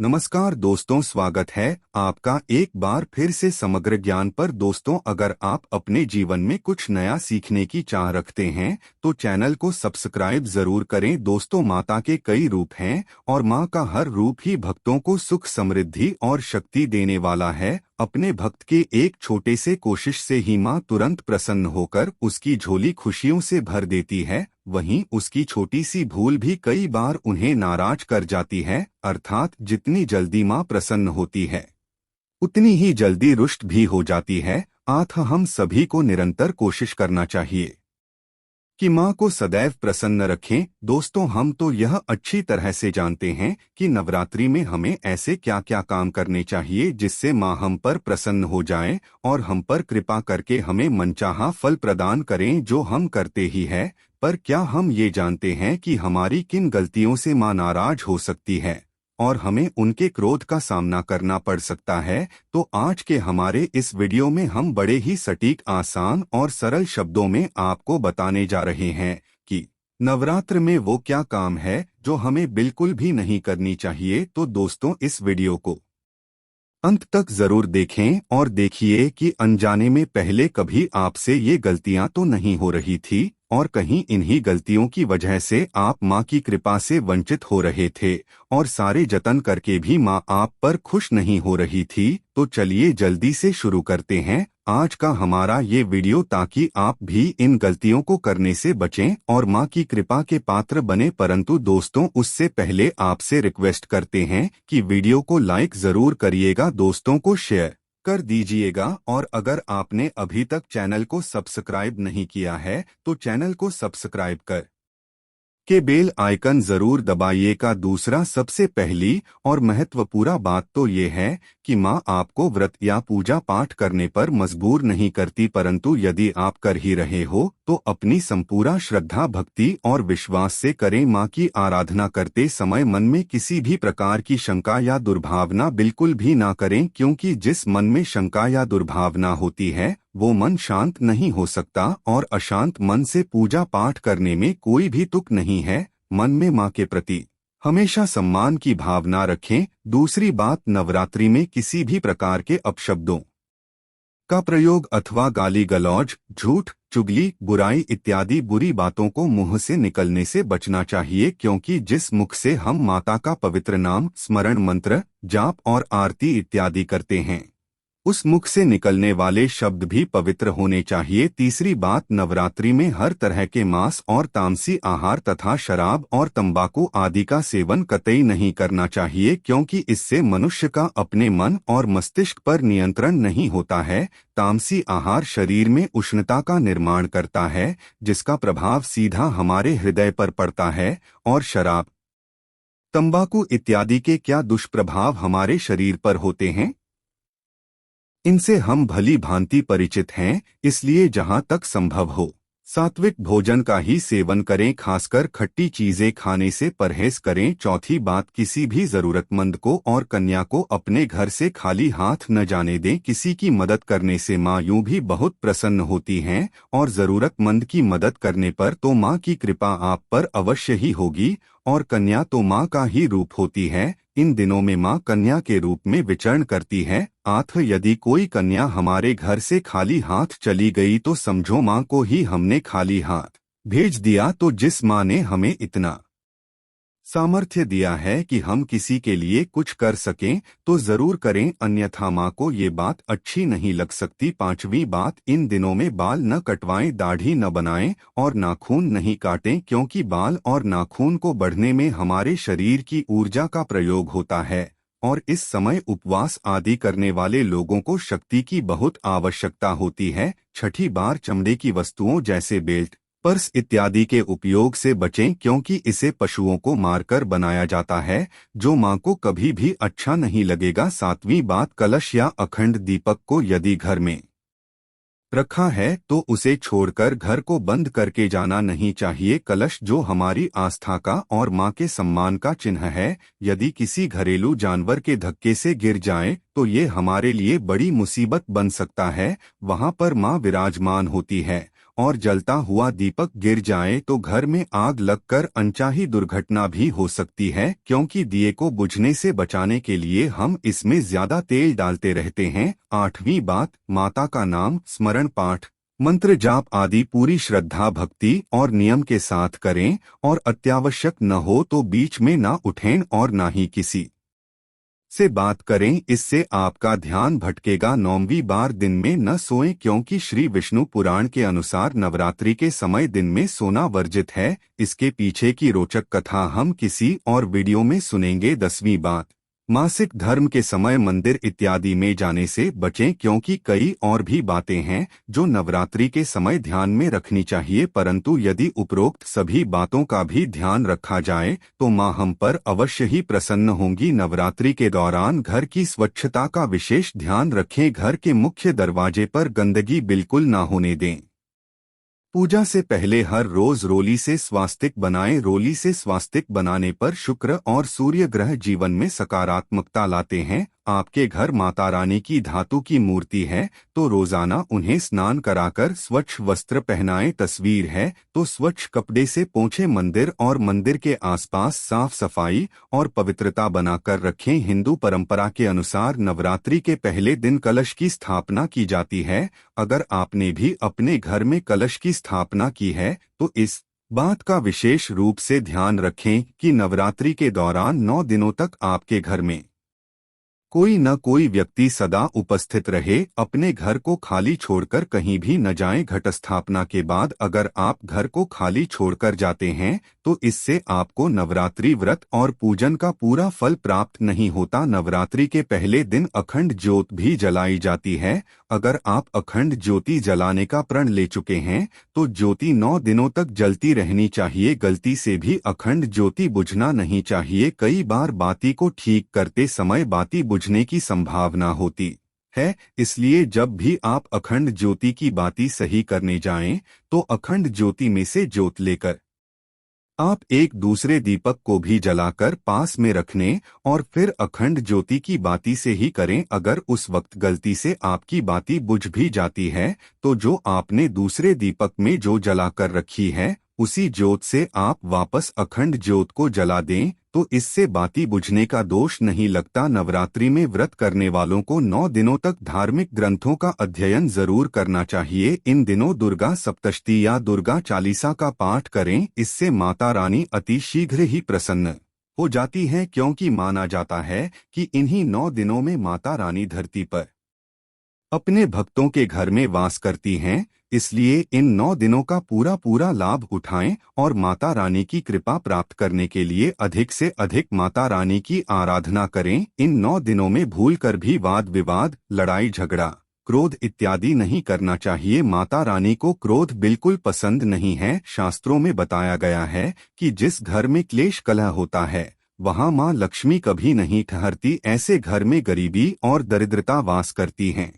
नमस्कार दोस्तों, स्वागत है आपका एक बार फिर से समग्र ज्ञान पर। दोस्तों, अगर आप अपने जीवन में कुछ नया सीखने की चाह रखते हैं तो चैनल को सब्सक्राइब जरूर करें। दोस्तों, माता के कई रूप हैं और माँ का हर रूप ही भक्तों को सुख, समृद्धि और शक्ति देने वाला है। अपने भक्त के एक छोटे से कोशिश से ही माँ तुरंत प्रसन्न होकर उसकी झोली खुशियों से भर देती है। वहीं उसकी छोटी सी भूल भी कई बार उन्हें नाराज कर जाती है। अर्थात जितनी जल्दी माँ प्रसन्न होती है उतनी ही जल्दी रुष्ट भी हो जाती है। हम सभी को निरंतर कोशिश करना चाहिए कि माँ को सदैव प्रसन्न रखें। दोस्तों, हम तो यह अच्छी तरह से जानते हैं कि नवरात्रि में हमें ऐसे क्या क्या काम करने चाहिए जिससे माँ हम पर प्रसन्न हो जाए और हम पर कृपा करके हमें मनचाहा फल प्रदान करें, जो हम करते ही है। पर क्या हम ये जानते हैं कि हमारी किन गलतियों से माँ नाराज हो सकती है और हमें उनके क्रोध का सामना करना पड़ सकता है? तो आज के हमारे इस वीडियो में हम बड़े ही सटीक, आसान और सरल शब्दों में आपको बताने जा रहे हैं कि नवरात्र में वो क्या काम है जो हमें बिल्कुल भी नहीं करनी चाहिए। तो दोस्तों, इस वीडियो को अंत तक जरूर देखें और देखिए कि अनजाने में पहले कभी आपसे ये गलतियां तो नहीं हो रही थी और कहीं इन्हीं गलतियों की वजह से आप माँ की कृपा से वंचित हो रहे थे और सारे जतन करके भी माँ आप पर खुश नहीं हो रही थी। तो चलिए जल्दी से शुरू करते हैं आज का हमारा ये वीडियो, ताकि आप भी इन गलतियों को करने से बचें और माँ की कृपा के पात्र बने। परंतु दोस्तों, उससे पहले आपसे रिक्वेस्ट करते हैं कि वीडियो को लाइक जरूर करिएगा, दोस्तों को शेयर कर दीजिएगा और अगर आपने अभी तक चैनल को सब्सक्राइब नहीं किया है तो चैनल को सब्सक्राइब कर के बेल आइकन जरूर दबाइएगा। दूसरा, सबसे पहली और महत्वपूर्ण बात तो ये है कि माँ आपको व्रत या पूजा पाठ करने पर मजबूर नहीं करती, परंतु यदि आप कर ही रहे हो तो अपनी संपूर्ण श्रद्धा, भक्ति और विश्वास से करें। माँ की आराधना करते समय मन में किसी भी प्रकार की शंका या दुर्भावना बिल्कुल भी ना करें, क्योंकि जिस मन में शंका या दुर्भावना होती है वो मन शांत नहीं हो सकता और अशांत मन से पूजा पाठ करने में कोई भी तुक नहीं है। मन में माँ के प्रति हमेशा सम्मान की भावना रखें। दूसरी बात, नवरात्रि में किसी भी प्रकार के अपशब्दों का प्रयोग अथवा गाली गलौज, झूठ, चुगली, बुराई इत्यादि बुरी बातों को मुंह से निकलने से बचना चाहिए, क्योंकि जिस मुख से हम माता का पवित्र नाम, स्मरण, मंत्र, जाप और आरती इत्यादि करते हैं उस मुख से निकलने वाले शब्द भी पवित्र होने चाहिए। तीसरी बात, नवरात्रि में हर तरह के मांस और तामसी आहार तथा शराब और तंबाकू आदि का सेवन कतई नहीं करना चाहिए, क्योंकि इससे मनुष्य का अपने मन और मस्तिष्क पर नियंत्रण नहीं होता है। तामसी आहार शरीर में उष्णता का निर्माण करता है, जिसका प्रभाव सीधा हमारे हृदय पर पड़ता है। और शराब, तंबाकू इत्यादि के क्या दुष्प्रभाव हमारे शरीर पर होते हैं, इनसे हम भली भांति परिचित हैं। इसलिए जहां तक संभव हो सात्विक भोजन का ही सेवन करें, खासकर खट्टी चीजें खाने से परहेज करें। चौथी बात, किसी भी जरूरतमंद को और कन्या को अपने घर से खाली हाथ न जाने दें। किसी की मदद करने से माँ यूं भी बहुत प्रसन्न होती हैं और जरूरतमंद की मदद करने पर तो माँ की कृपा आप पर अवश्य ही होगी। और कन्या तो माँ का ही रूप होती है। इन दिनों में माँ कन्या के रूप में विचरण करती है। यदि कोई कन्या हमारे घर से खाली हाथ चली गई तो समझो माँ को ही हमने खाली हाथ भेज दिया। तो जिस माँ ने हमें इतना सामर्थ्य दिया है कि हम किसी के लिए कुछ कर सकें तो जरूर करें, अन्यथा माँ को ये बात अच्छी नहीं लग सकती। पांचवी बात, इन दिनों में बाल न कटवाएं, दाढ़ी न बनाएं और नाखून नहीं काटें, क्योंकि बाल और नाखून को बढ़ने में हमारे शरीर की ऊर्जा का प्रयोग होता है और इस समय उपवास आदि करने वाले लोगों को शक्ति की बहुत आवश्यकता होती है। छठी बार, चमड़े की वस्तुओं जैसे बेल्ट, पर्स इत्यादि के उपयोग से बचें, क्योंकि इसे पशुओं को मारकर बनाया जाता है, जो माँ को कभी भी अच्छा नहीं लगेगा। सातवीं बात, कलश या अखंड दीपक को यदि घर में रखा है तो उसे छोड़कर घर को बंद करके जाना नहीं चाहिए। कलश जो हमारी आस्था का और माँ के सम्मान का चिन्ह है, यदि किसी घरेलू जानवर के धक्के से गिर जाए तो ये हमारे लिए बड़ी मुसीबत बन सकता है। वहाँ पर माँ विराजमान होती है और जलता हुआ दीपक गिर जाए तो घर में आग लगकर अनचाही दुर्घटना भी हो सकती है, क्योंकि दिए को बुझने से बचाने के लिए हम इसमें ज्यादा तेल डालते रहते हैं। 8वीं बात, माता का नाम स्मरण पाठ मंत्र जाप आदि पूरी श्रद्धा भक्ति और नियम के साथ करें और अत्यावश्यक न हो तो बीच में ना उठें और ना ही किसी से बात करें, इससे आपका ध्यान भटकेगा। 9वीं बार, दिन में न सोएं, क्योंकि श्री विष्णु पुराण के अनुसार नवरात्रि के समय दिन में सोना वर्जित है। इसके पीछे की रोचक कथा हम किसी और वीडियो में सुनेंगे। 10वीं बात, मासिक धर्म के समय मंदिर इत्यादि में जाने से बचें, क्योंकि कई और भी बातें हैं जो नवरात्रि के समय ध्यान में रखनी चाहिए, परंतु यदि उपरोक्त सभी बातों का भी ध्यान रखा जाए तो मां हम पर अवश्य ही प्रसन्न होंगी। नवरात्रि के दौरान घर की स्वच्छता का विशेष ध्यान रखें। घर के मुख्य दरवाजे पर गंदगी बिल्कुल ना होने दें। पूजा से पहले हर रोज रोली से स्वास्तिक बनाएं। रोली से स्वास्तिक बनाने पर शुक्र और सूर्य ग्रह जीवन में सकारात्मकता लाते हैं। आपके घर माता रानी की धातु की मूर्ति है तो रोजाना उन्हें स्नान कराकर स्वच्छ वस्त्र पहनाएं। तस्वीर है तो स्वच्छ कपड़े से पोंछें। मंदिर और मंदिर के आसपास साफ सफाई और पवित्रता बनाकर रखें। हिंदू परंपरा के अनुसार नवरात्रि के पहले दिन कलश की स्थापना की जाती है। अगर आपने भी अपने घर में कलश की स्थापना की है तो इस बात का विशेष रूप से ध्यान रखें कि नवरात्रि के दौरान 9 दिनों तक आपके घर में कोई न कोई व्यक्ति सदा उपस्थित रहे। अपने घर को खाली छोड़कर कहीं भी न जाएं। घट स्थापना के बाद अगर आप घर को खाली छोड़कर जाते हैं तो इससे आपको नवरात्रि व्रत और पूजन का पूरा फल प्राप्त नहीं होता। नवरात्रि के पहले दिन अखंड ज्योत भी जलाई जाती है। अगर आप अखंड ज्योति जलाने का प्रण ले चुके हैं तो ज्योति 9 दिनों तक जलती रहनी चाहिए। गलती से भी अखंड ज्योति बुझना नहीं चाहिए। कई बार बाती को ठीक करते समय बाती बुझने की संभावना होती है, इसलिए जब भी आप अखंड ज्योति की बाती सही करने जाएं तो अखंड ज्योति में से ज्योत लेकर आप एक दूसरे दीपक को भी जलाकर पास में रखने और फिर अखंड ज्योति की बाती से ही करें। अगर उस वक्त गलती से आपकी बाती बुझ भी जाती है तो जो आपने दूसरे दीपक में जो जलाकर रखी है उसी ज्योत से आप वापस अखंड ज्योत को जला दें तो इससे बाती बुझने का दोष नहीं लगता। नवरात्रि में व्रत करने वालों को 9 दिनों तक धार्मिक ग्रंथों का अध्ययन जरूर करना चाहिए। इन दिनों दुर्गा सप्तशती या दुर्गा चालीसा का पाठ करें। इससे माता रानी अति शीघ्र ही प्रसन्न हो जाती हैं, क्योंकि माना जाता है कि इन्हीं 9 दिनों में माता रानी धरती पर अपने भक्तों के घर में वास करती हैं। इसलिए इन 9 दिनों का पूरा लाभ उठाएं और माता रानी की कृपा प्राप्त करने के लिए अधिक से अधिक माता रानी की आराधना करें। इन 9 दिनों में भूलकर भी वाद विवाद, लड़ाई झगड़ा, क्रोध इत्यादि नहीं करना चाहिए। माता रानी को क्रोध बिल्कुल पसंद नहीं है। शास्त्रों में बताया गया है कि जिस घर में क्लेश कलह होता है वहां मां लक्ष्मी कभी नहीं ठहरती। ऐसे घर में गरीबी और दरिद्रता वास करती हैं।